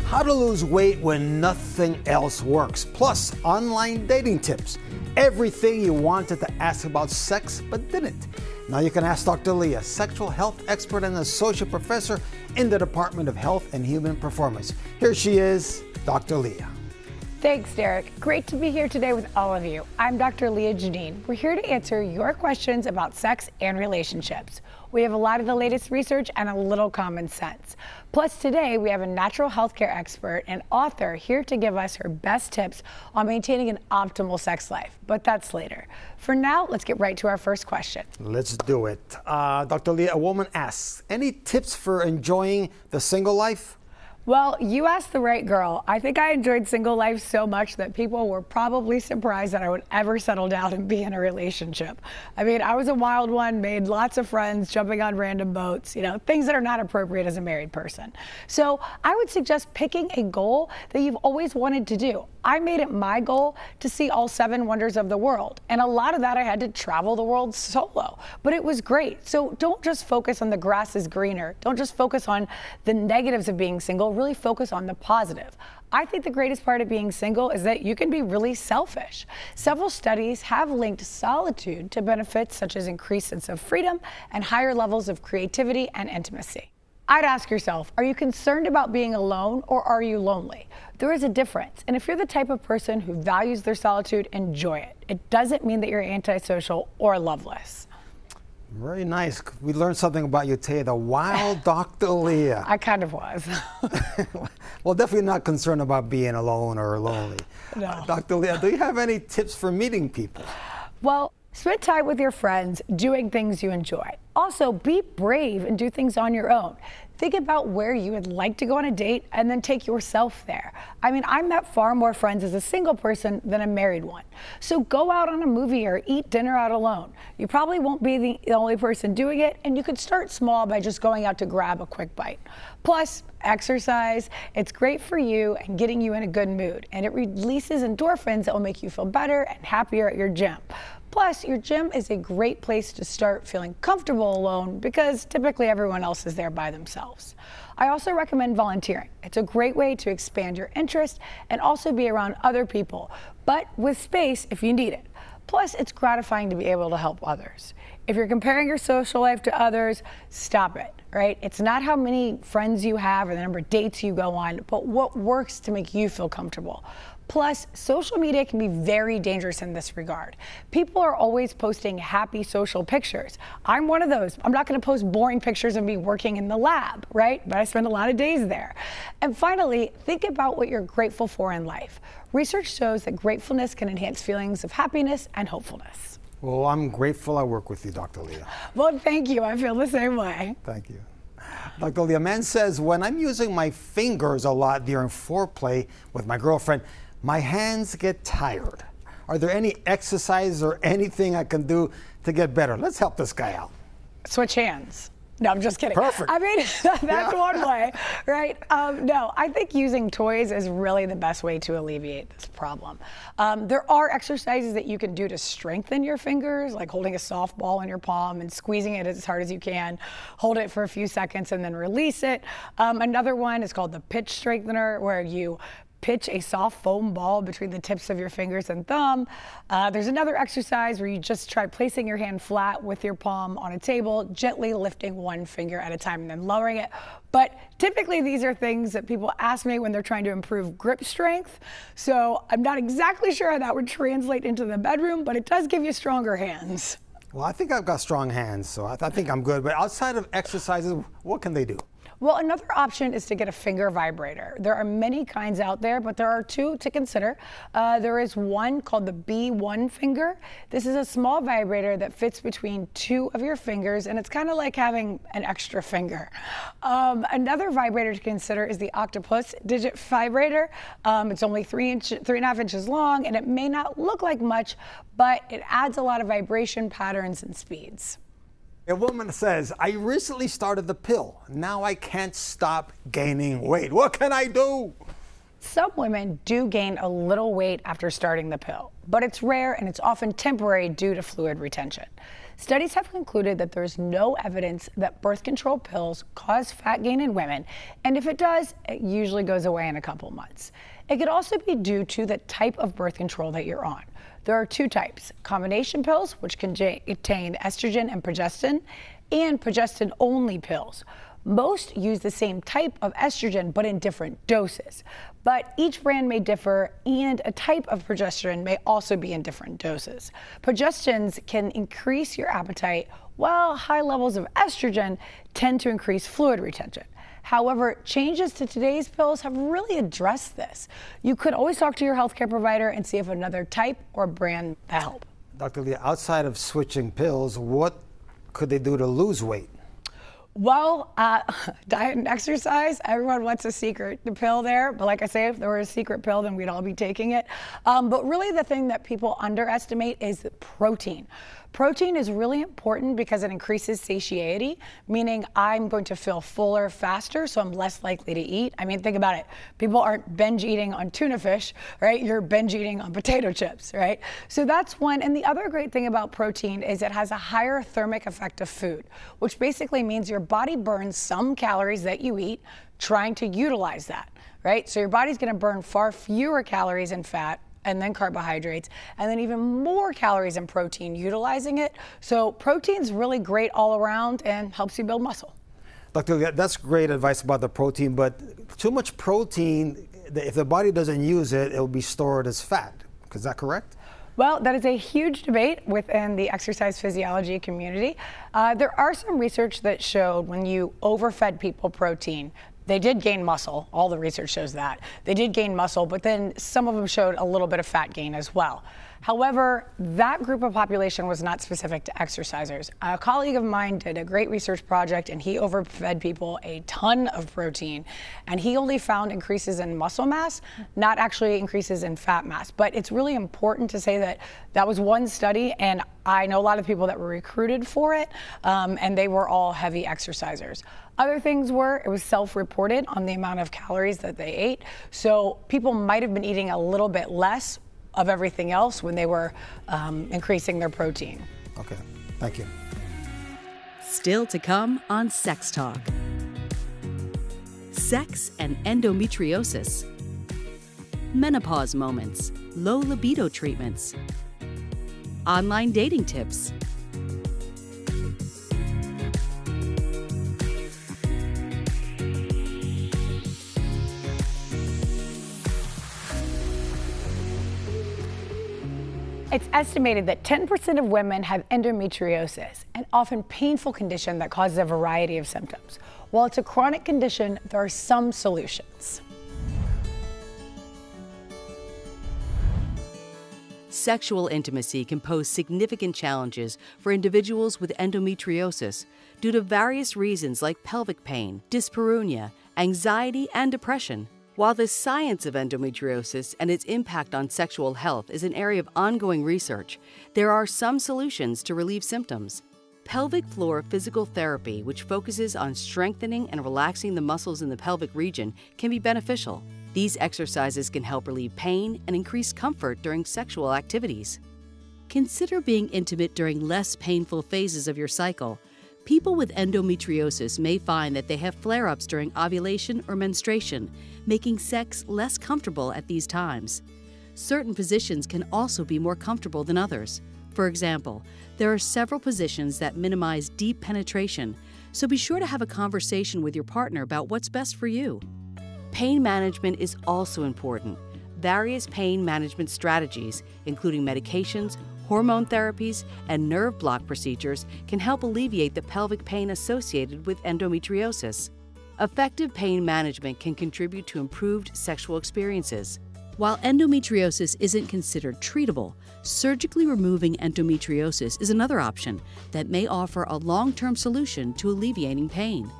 how to lose weight when nothing else works, plus online dating tips, everything you wanted to ask about sex but didn't. Now you can ask Dr. Leah, sexual health expert and associate professor in the Department of Health and Human Performance. Here she is, Dr. Leah. Thanks, Derek. Great to be here today with all of you. I'm Dr. Leah Janine. We're here to answer your questions about sex and relationships. We have a lot of the latest research and a little common sense. Plus today we have a natural healthcare expert and author here to give us her best tips on maintaining an optimal sex life, but that's later. For now, let's get right to our first question. Let's do it. Dr. Leah, a woman asks, any tips for enjoying the single life? Well, you asked the right girl. I think I enjoyed single life so much that people were probably surprised that I would ever settle down and be in a relationship. I mean, I was a wild one, made lots of friends, jumping on random boats, things that are not appropriate as a married person. So I would suggest picking a goal that you've always wanted to do. I made it my goal to see all 7 wonders of the world. And a lot of that I had to travel the world solo, but it was great. So don't just focus on the grass is greener. Don't just focus on the negatives of being single. Really focus on the positive. I think the greatest part of being single is that you can be really selfish. Several studies have linked solitude to benefits such as increased sense of freedom and higher levels of creativity and intimacy. I'd ask yourself, are you concerned about being alone or are you lonely? There is a difference. And if you're the type of person who values their solitude, enjoy it. It doesn't mean that you're antisocial or loveless. Very nice. We learned something about you today, the wild Dr. Leah. I kind of was. Well, definitely not concerned about being alone or lonely. No. Dr. Leah, do you have any tips for meeting people? Well, spend time with your friends doing things you enjoy. Also, be brave and do things on your own. Think about where you would like to go on a date and then take yourself there. I mean, I met far more friends as a single person than a married one. So go out on a movie or eat dinner out alone. You probably won't be the only person doing it, and you could start small by just going out to grab a quick bite. Plus, exercise. It's great for you and getting you in a good mood, and it releases endorphins that will make you feel better and happier at your gym. Plus, your gym is a great place to start feeling comfortable alone because typically everyone else is there by themselves. I also recommend volunteering. It's a great way to expand your interest and also be around other people, but with space if you need it. Plus, it's gratifying to be able to help others. If you're comparing your social life to others, stop it, right? It's not how many friends you have or the number of dates you go on, but what works to make you feel comfortable. Plus, social media can be very dangerous in this regard. People are always posting happy social pictures. I'm one of those. I'm not going to post boring pictures of me working in the lab, right? But I spend a lot of days there. And finally, think about what you're grateful for in life. Research shows that gratefulness can enhance feelings of happiness and hopefulness. Well, I'm grateful I work with you, Dr. Leah. Well, thank you. I feel the same way. Thank you. Dr. Leah, a man says, when I'm using my fingers a lot during foreplay with my girlfriend, my hands get tired. Are there any exercises or anything I can do to get better? Let's help this guy out. Switch hands. No, I'm just kidding. Perfect. I mean, that's one way, right? No, I think using toys is really the best way to alleviate this problem. There are exercises that you can do to strengthen your fingers, like holding a softball in your palm and squeezing it as hard as you can. Hold it for a few seconds and then release it. Another one is called the pitch strengthener, where you pitch a soft foam ball between the tips of your fingers and thumb. There's another exercise where you just try placing your hand flat with your palm on a table, gently lifting one finger at a time and then lowering it. But typically these are things that people ask me when they're trying to improve grip strength. So I'm not exactly sure how that would translate into the bedroom, but it does give you stronger hands. Well, I think I've got strong hands, so I think I'm good. But outside of exercises, what can they do? Well, another option is to get a finger vibrator. There are many kinds out there, but there are 2 to consider. There is one called the B1 finger. This is a small vibrator that fits between 2 of your fingers, and it's kind of like having an extra finger. Another vibrator to consider is the octopus digit vibrator. It's only 3.5 inches long, and it may not look like much, but it adds a lot of vibration patterns and speeds. A woman says, I recently started the pill. Now I can't stop gaining weight. What can I do? Some women do gain a little weight after starting the pill, but it's rare and it's often temporary due to fluid retention. Studies have concluded that there's no evidence that birth control pills cause fat gain in women, and if it does, it usually goes away in a couple months. It could also be due to the type of birth control that you're on. There are two types: combination pills, which contain estrogen and progestin, and progestin-only pills. Most use the same type of estrogen, but in different doses. But each brand may differ, and a type of progesterone may also be in different doses. Progestins can increase your appetite, while high levels of estrogen tend to increase fluid retention. However, changes to today's pills have really addressed this. You could always talk to your healthcare provider and see if another type or brand will help. Dr. Leah, outside of switching pills, what could they do to lose weight? Well, diet and exercise, everyone wants a secret pill there. But like I say, if there were a secret pill, then we'd all be taking it. But really the thing that people underestimate is protein. Protein is really important because it increases satiety, meaning I'm going to feel fuller faster, so I'm less likely to eat. I mean, think about it. People aren't binge eating on tuna fish, right? You're binge eating on potato chips, right? So that's one. And the other great thing about protein is it has a higher thermic effect of food, which basically means your body burns some calories that you eat trying to utilize that, right? So your body's going to burn far fewer calories in fat and then carbohydrates, and then even more calories in protein utilizing it. So protein's really great all around and helps you build muscle. Dr. That's great advice about the protein, but too much protein, if the body doesn't use it, it will be stored as fat. Is that correct? Well, that is a huge debate within the exercise physiology community. There are some research that showed when you overfed people protein, they did gain muscle. All the research shows that. They did gain muscle, but then some of them showed a little bit of fat gain as well. However, that group of population was not specific to exercisers. A colleague of mine did a great research project and he overfed people a ton of protein, and he only found increases in muscle mass, not actually increases in fat mass. But it's really important to say that that was one study, and I know a lot of people that were recruited for it, and they were all heavy exercisers. Other things were, it was self-reported on the amount of calories that they ate. So people might have been eating a little bit less of everything else when they were increasing their protein. Okay, thank you. Still to come on Sex Talk. Sex and endometriosis. Menopause moments. Low libido treatments. Online dating tips. It's estimated that 10% of women have endometriosis, an often painful condition that causes a variety of symptoms. While it's a chronic condition, there are some solutions. Sexual intimacy can pose significant challenges for individuals with endometriosis due to various reasons like pelvic pain, dyspareunia, anxiety, and depression. While the science of endometriosis and its impact on sexual health is an area of ongoing research, there are some solutions to relieve symptoms. Pelvic floor physical therapy, which focuses on strengthening and relaxing the muscles in the pelvic region, can be beneficial. These exercises can help relieve pain and increase comfort during sexual activities. Consider being intimate during less painful phases of your cycle. People with endometriosis may find that they have flare-ups during ovulation or menstruation, making sex less comfortable at these times. Certain positions can also be more comfortable than others. For example, there are several positions that minimize deep penetration, so be sure to have a conversation with your partner about what's best for you. Pain management is also important. Various pain management strategies, including medications, hormone therapies, and nerve block procedures, can help alleviate the pelvic pain associated with endometriosis. Effective pain management can contribute to improved sexual experiences. While endometriosis isn't considered treatable, surgically removing endometriosis is another option that may offer a long-term solution to alleviating pain.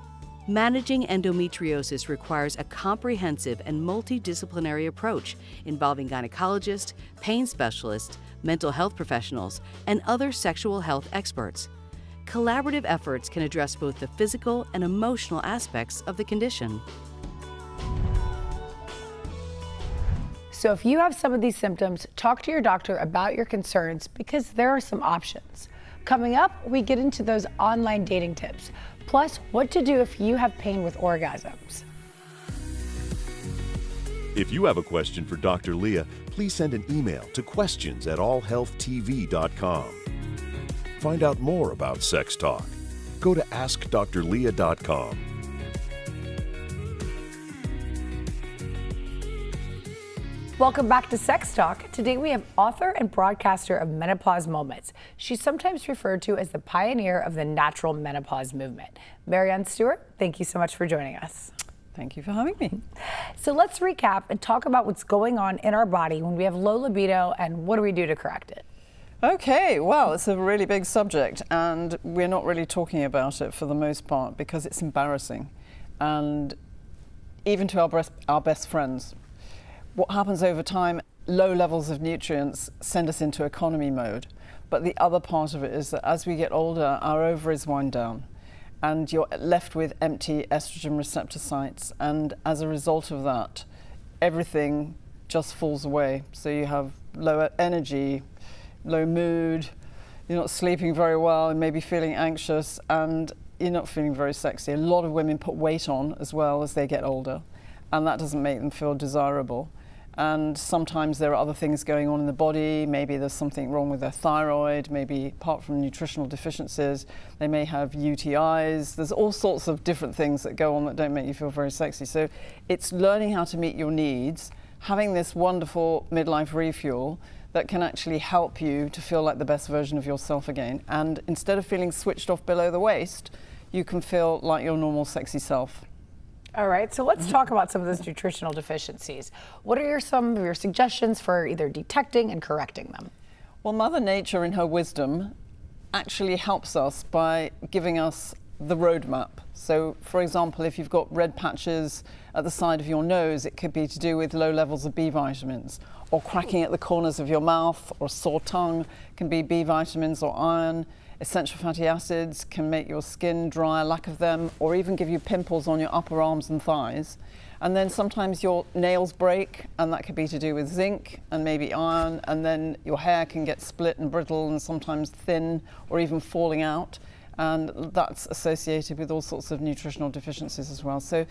Managing endometriosis requires a comprehensive and multidisciplinary approach involving gynecologists, pain specialists, mental health professionals, and other sexual health experts. Collaborative efforts can address both the physical and emotional aspects of the condition. So if you have some of these symptoms, talk to your doctor about your concerns because there are some options. Coming up, we get into those online dating tips, plus what to do if you have pain with orgasms. If you have a question for Dr. Leah, please send an email to questions@allhealthtv.com. Find out more about sex talk. Go to askdrleah.com. Welcome back to Sex Talk. Today we have author and broadcaster of Menopause Moments. She's sometimes referred to as the pioneer of the natural menopause movement. Marianne Stewart, thank you so much for joining us. Thank you for having me. So let's recap and talk about what's going on in our body when we have low libido and what do we do to correct it? Okay, well, it's a really big subject and we're not really talking about it for the most part because it's embarrassing. And even to our best friends, what happens over time, low levels of nutrients send us into economy mode. But the other part of it is that as we get older, our ovaries wind down and you're left with empty estrogen receptor sites. And as a result of that, everything just falls away. So you have lower energy, low mood, you're not sleeping very well and maybe feeling anxious and you're not feeling very sexy. A lot of women put weight on as well as they get older and that doesn't make them feel desirable. And sometimes there are other things going on in the body. Maybe there's something wrong with their thyroid, maybe apart from nutritional deficiencies, they may have UTIs. There's all sorts of different things that go on that don't make you feel very sexy. So it's learning how to meet your needs, having this wonderful midlife refuel that can actually help you to feel like the best version of yourself again. And instead of feeling switched off below the waist, you can feel like your normal sexy self. All right, so let's talk about some of those nutritional deficiencies. What are some of your suggestions for either detecting and correcting them? Well, Mother Nature in her wisdom actually helps us by giving us the roadmap. So, for example, if you've got red patches at the side of your nose, it could be to do with low levels of B vitamins, or cracking at the corners of your mouth, or sore tongue can be B vitamins or iron. Essential fatty acids can make your skin dry, lack of them, or even give you pimples on your upper arms and thighs. And then sometimes your nails break, and that could be to do with zinc and maybe iron, and then your hair can get split and brittle and sometimes thin or even falling out. And that's associated with all sorts of nutritional deficiencies as well. So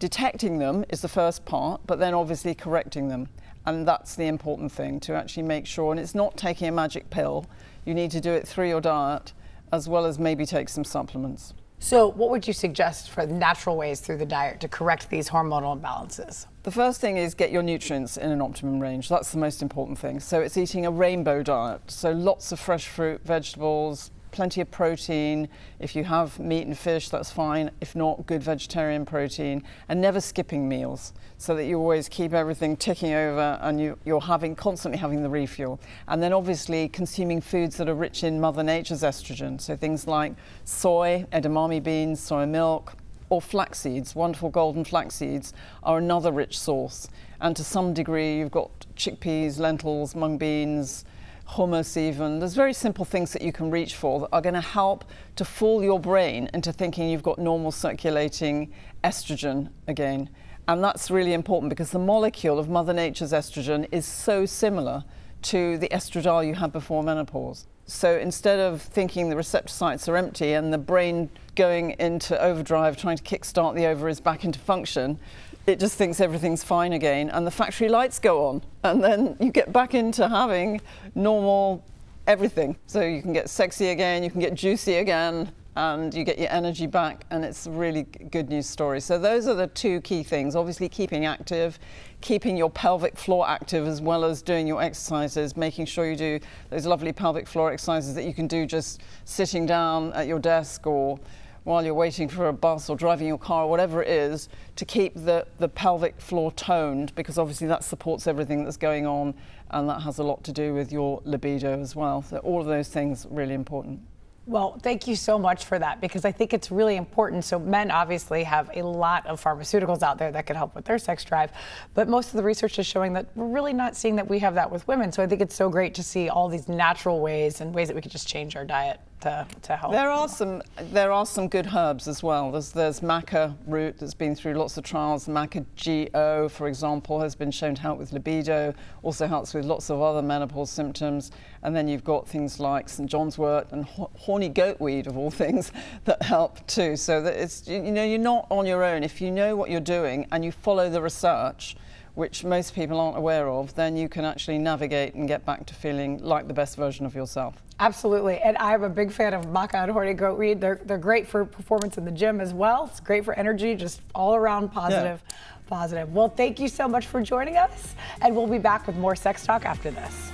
detecting them is the first part, but then obviously correcting them. And that's the important thing, to actually make sure, and it's not taking a magic pill. You need to do it through your diet as well as maybe take some supplements. So what would you suggest for natural ways through the diet to correct these hormonal imbalances? The first thing is get your nutrients in an optimum range. That's the most important thing. So it's eating a rainbow diet. So lots of fresh fruit, vegetables, plenty of protein. If you have meat and fish, that's fine. If not, good vegetarian protein, and never skipping meals, so that you always keep everything ticking over and you're constantly having the refuel. And then obviously consuming foods that are rich in Mother Nature's estrogen. So things like soy, edamame beans, soy milk, or flax seeds. Wonderful golden flax seeds are another rich source. And to some degree, you've got chickpeas, lentils, mung beans, hummus even. There's very simple things that you can reach for that are going to help to fool your brain into thinking you've got normal circulating estrogen again. And that's really important because the molecule of Mother Nature's estrogen is so similar to the estradiol you had before menopause. So instead of thinking the receptor sites are empty and the brain going into overdrive trying to kickstart the ovaries back into function, it just thinks everything's fine again and the factory lights go on and then you get back into having normal everything. So you can get sexy again, you can get juicy again, and you get your energy back, and it's a really good news story. So those are the two key things. Obviously keeping active, keeping your pelvic floor active as well as doing your exercises, making sure you do those lovely pelvic floor exercises that you can do just sitting down at your desk or while you're waiting for a bus or driving your car or whatever it is, to keep the pelvic floor toned, because obviously that supports everything that's going on and that has a lot to do with your libido as well. So all of those things are really important. Well, thank you so much for that, because I think it's really important. So men obviously have a lot of pharmaceuticals out there that can help with their sex drive, but most of the research is showing that we're really not seeing that we have that with women. So I think it's so great to see all these natural ways and ways that we could just change our diet. to help? There are some good herbs as well. There's Maca root that's been through lots of trials. Maca GO, for example, has been shown to help with libido, also helps with lots of other menopause symptoms. And then you've got things like St. John's wort and horny goatweed, of all things, that help too. So that it's, you're not on your own. If you know what you're doing and you follow the research, which most people aren't aware of, then you can actually navigate and get back to feeling like the best version of yourself. Absolutely, and I'm a big fan of Maca and horny goatweed. They're great for performance in the gym as well. It's great for energy, just all around positive. Yeah. Positive. Well, thank you so much for joining us, and we'll be back with more Sex Talk after this.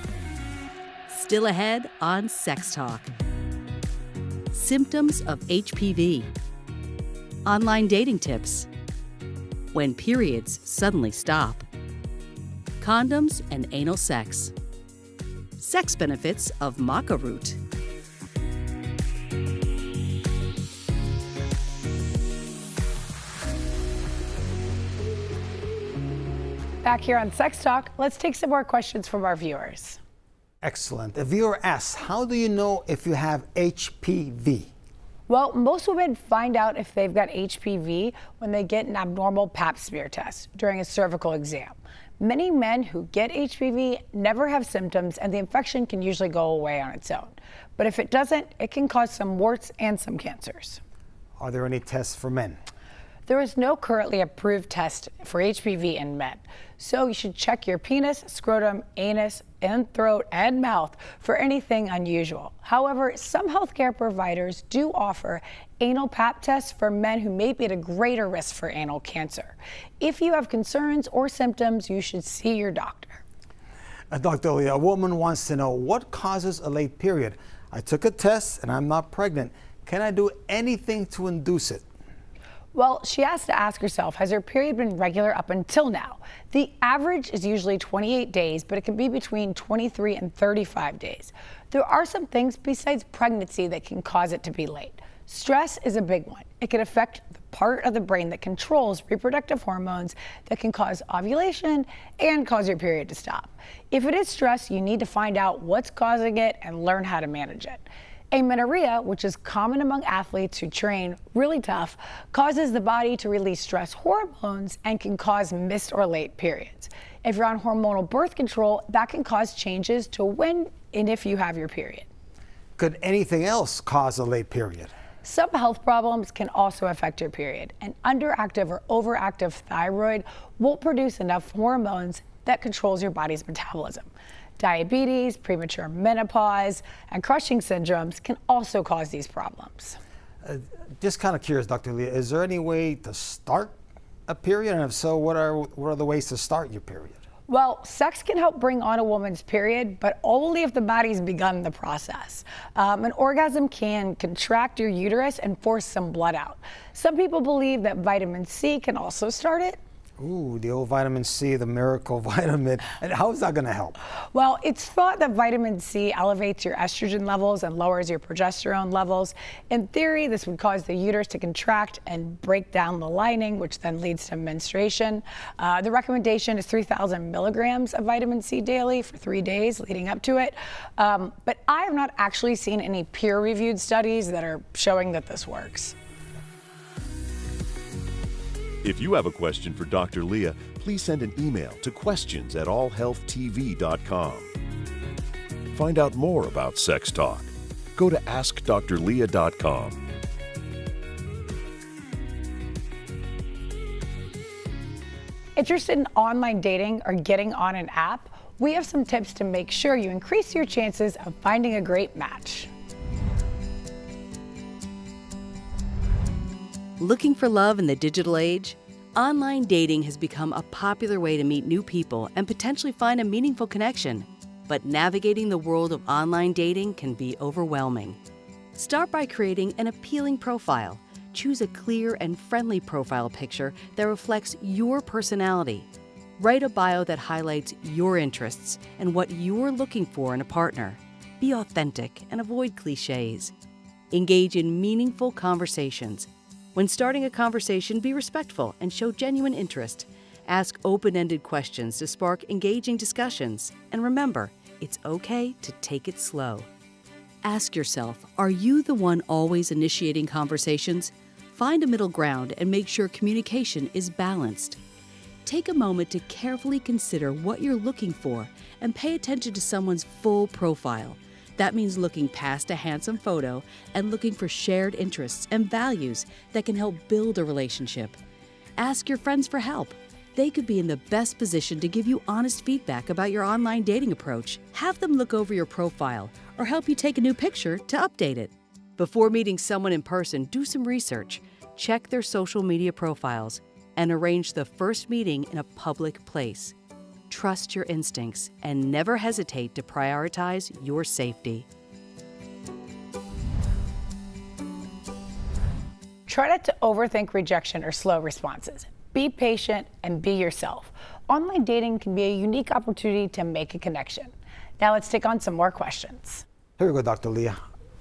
Still ahead on Sex Talk. Symptoms of HPV. Online dating tips. When periods suddenly stop. Condoms and anal sex. Sex benefits of maca root. Back here on Sex Talk, let's take some more questions from our viewers. Excellent. A viewer asks, how do you know if you have HPV? Well, most women find out if they've got HPV when they get an abnormal pap smear test during a cervical exam. Many men who get HPV never have symptoms, and the infection can usually go away on its own. But if it doesn't, it can cause some warts and some cancers. Are there any tests for men? There is no currently approved test for HPV in men, so you should check your penis, scrotum, anus, and throat and mouth for anything unusual. However, some healthcare providers do offer anal pap tests for men who may be at a greater risk for anal cancer. If you have concerns or symptoms, you should see your doctor. Dr. Leah, a woman wants to know what causes a late period. I took a test and I'm not pregnant. Can I do anything to induce it? Well, she has to ask herself, has her period been regular up until now? The average is usually 28 days, but it can be between 23 and 35 days. There are some things besides pregnancy that can cause it to be late. Stress is a big one. It can affect the part of the brain that controls reproductive hormones that can cause ovulation and cause your period to stop. If it is stress, you need to find out what's causing it and learn how to manage it. Amenorrhea, which is common among athletes who train really tough, causes the body to release stress hormones and can cause missed or late periods. If you're on hormonal birth control, that can cause changes to when and if you have your period. Could anything else cause a late period? Some health problems can also affect your period. An underactive or overactive thyroid won't produce enough hormones that controls your body's metabolism. Diabetes, premature menopause, and Cushing syndromes can also cause these problems. Just kind of curious, Dr. Leah, is there any way to start a period? And if so, what are the ways to start your period? Well, sex can help bring on a woman's period, but only if the body's begun the process. An orgasm can contract your uterus and force some blood out. Some people believe that vitamin C can also start it. Ooh, the old vitamin C, the miracle vitamin. And how is that going to help? Well, it's thought that vitamin C elevates your estrogen levels and lowers your progesterone levels. In theory, this would cause the uterus to contract and break down the lining, which then leads to menstruation. The recommendation is 3,000 milligrams of vitamin C daily for 3 days leading up to it. But I have not actually seen any peer-reviewed studies that are showing that this works. If you have a question for Dr. Leah, please send an email to questions@allhealthtv.com. Find out more about Sex Talk. Go to askdrleah.com. Interested in online dating or getting on an app? We have some tips to make sure you increase your chances of finding a great match. Looking for love in the digital age? Online dating has become a popular way to meet new people and potentially find a meaningful connection. But navigating the world of online dating can be overwhelming. Start by creating an appealing profile. Choose a clear and friendly profile picture that reflects your personality. Write a bio that highlights your interests and what you're looking for in a partner. Be authentic and avoid cliches. Engage in meaningful conversations. When starting a conversation, be respectful and show genuine interest. Ask open-ended questions to spark engaging discussions. And remember, it's okay to take it slow. Ask yourself, are you the one always initiating conversations? Find a middle ground and make sure communication is balanced. Take a moment to carefully consider what you're looking for and pay attention to someone's full profile. That means looking past a handsome photo and looking for shared interests and values that can help build a relationship. Ask your friends for help. They could be in the best position to give you honest feedback about your online dating approach. Have them look over your profile or help you take a new picture to update it. Before meeting someone in person, do some research. Check their social media profiles and arrange the first meeting in a public place. Trust your instincts and never hesitate to prioritize your safety. Try not to overthink rejection or slow responses. Be patient and be yourself. Online dating can be a unique opportunity to make a connection. Now let's take on some more questions. Here we go, Dr. Leah.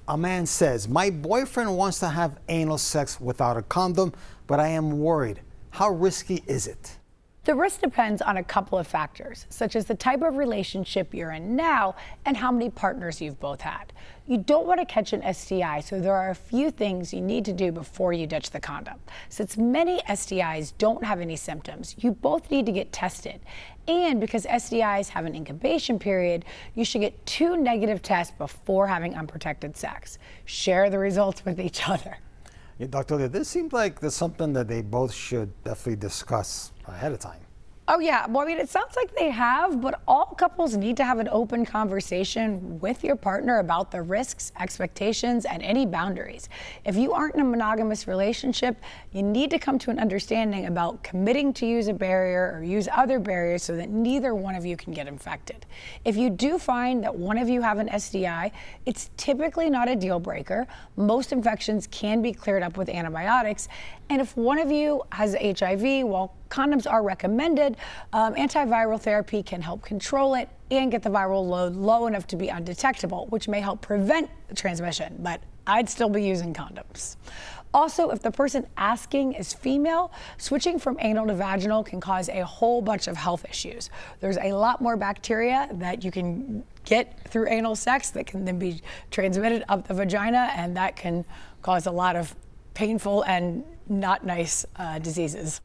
A man says, my boyfriend wants to have anal sex without a condom, but I am worried. How risky is it? The risk depends on a couple of factors, such as the type of relationship you're in now and how many partners you've both had. You don't want to catch an STI, so there are a few things you need to do before you ditch the condom. Since many STIs don't have any symptoms, you both need to get tested. And because STIs have an incubation period, you should get 2 negative tests before having unprotected sex. Share the results with each other. Yeah, Dr. Leah, this seems like there's something that they both should definitely discuss ahead of time. Oh yeah, well I mean it sounds like they have, but all couples need to have an open conversation with your partner about the risks, expectations, and any boundaries. If you aren't in a monogamous relationship, you need to come to an understanding about committing to use a barrier or use other barriers so that neither one of you can get infected. If you do find that one of you have an STI, it's typically not a deal breaker. Most infections can be cleared up with antibiotics. And if one of you has HIV, while condoms are recommended, antiviral therapy can help control it and get the viral load low enough to be undetectable, which may help prevent the transmission, but I'd still be using condoms. Also, if the person asking is female, switching from anal to vaginal can cause a whole bunch of health issues. There's a lot more bacteria that you can get through anal sex that can then be transmitted up the vagina, and that can cause a lot of painful and not nice diseases.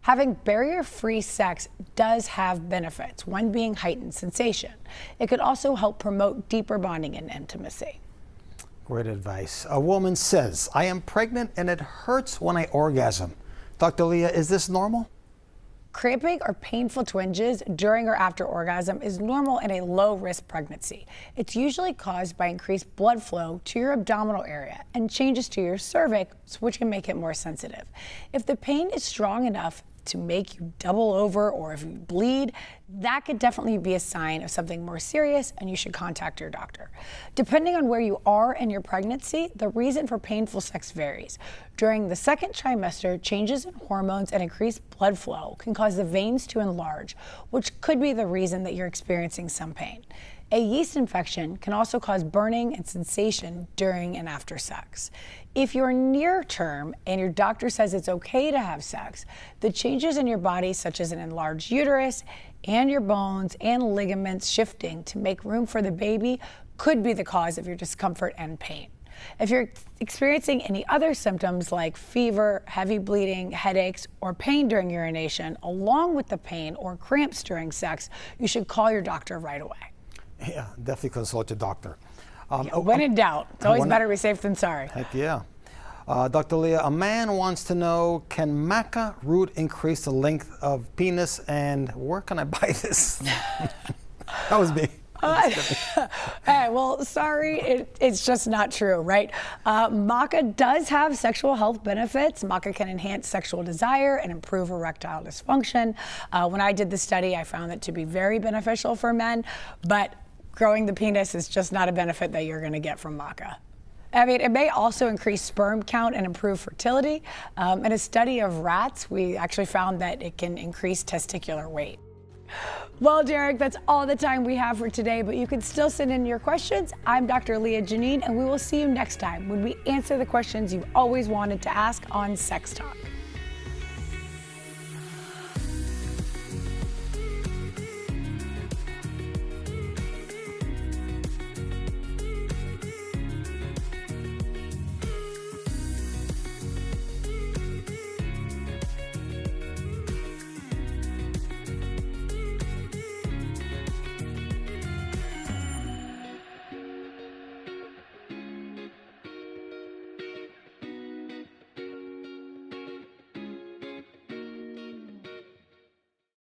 Having barrier-free sex does have benefits, one being heightened sensation. It could also help promote deeper bonding and intimacy. Great advice. A woman says, I am pregnant and it hurts when I orgasm. Dr. Leah, is this normal? Cramping or painful twinges during or after orgasm is normal in a low-risk pregnancy. It's usually caused by increased blood flow to your abdominal area and changes to your cervix, which can make it more sensitive. If the pain is strong enough to make you double over or if you bleed, that could definitely be a sign of something more serious and you should contact your doctor. Depending on where you are in your pregnancy, the reason for painful sex varies. During the second trimester, changes in hormones and increased blood flow can cause the veins to enlarge, which could be the reason that you're experiencing some pain. A yeast infection can also cause burning and sensation during and after sex. If you're near term and your doctor says it's okay to have sex, the changes in your body, such as an enlarged uterus and your bones and ligaments shifting to make room for the baby, could be the cause of your discomfort and pain. If you're experiencing any other symptoms like fever, heavy bleeding, headaches, or pain during urination, along with the pain or cramps during sex, you should call your doctor right away. Yeah, definitely consult your doctor. When in doubt, it's always better to be safe than sorry. Heck yeah. Dr. Leah, a man wants to know, can Maca root increase the length of penis, and where can I buy this? That was me. Hey, well, sorry, it's just not true, right? Maca does have sexual health benefits. Maca can enhance sexual desire and improve erectile dysfunction. When I did the study, I found it to be very beneficial for men, but growing the penis is just not a benefit that you're going to get from Maca. I mean, it may also increase sperm count and improve fertility. In a study of rats, we actually found that it can increase testicular weight. Well, Derek, that's all the time we have for today, but you can still send in your questions. I'm Dr. Leah Janine, and we will see you next time when we answer the questions you've always wanted to ask on Sex Talk.